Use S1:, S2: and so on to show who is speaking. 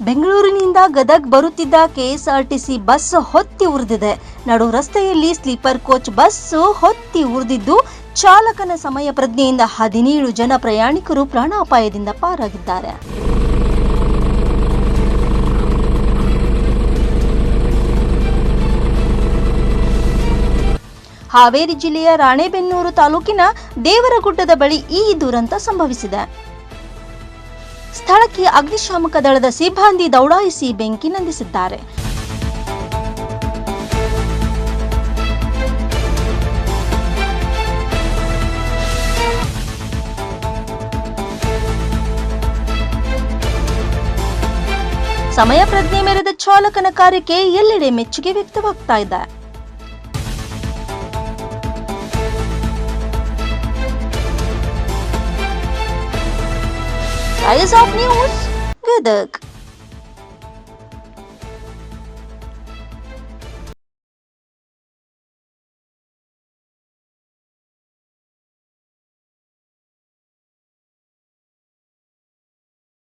S1: ಬೆಂಗಳೂರಿನಿಂದ ಗದಗ್ ಬರುತ್ತಿದ್ದ KSRTC bus ಹೊತ್ತಿ ಉರಿದಿದೆ. ನಡು ರಸ್ತೆಯಲ್ಲಿ ಸ್ಲೀಪರ್ ಕೋಚ್ ಬಸ್ ಹೊತ್ತಿ ಉರಿದಿದ್ದು, ಚಾಲಕನ ಸಮಯ ಪ್ರಜ್ಞೆಯಿಂದ 17 ಜನ ಪ್ರಯಾಣಿಕರು ಪ್ರಾಣಾಪಾಯದಿಂದ ಪಾರಾಗಿದ್ದಾರೆ. ಹಾವೇರಿ ಜಿಲ್ಲೆಯ ರಾಣೆಬೆನ್ನೂರು ತಾಲೂಕಿನ ದೇವರಗುಡ್ಡದ ಬಳಿ ಈ ದುರಂತ ಸಂಭವಿಸಿದೆ. ಸ್ಥಳಕ್ಕೆ ಅಗ್ನಿಶಾಮಕ ದಳದ ಸಿಬ್ಬಂದಿ ದೌಡಾಯಿಸಿ ಬೆಂಕಿ ನಂದಿಸಿದ್ದಾರೆ. ಸಮಯ ಪ್ರಜ್ಞೆ ಮೆರೆದ ಚಾಲಕನ ಕಾರ್ಯಕ್ಕೆ ಎಲ್ಲೆಡೆ ಮೆಚ್ಚುಗೆ ವ್ಯಕ್ತವಾಗ್ತಾ ಇದೆ. Eyes of News, Gadag.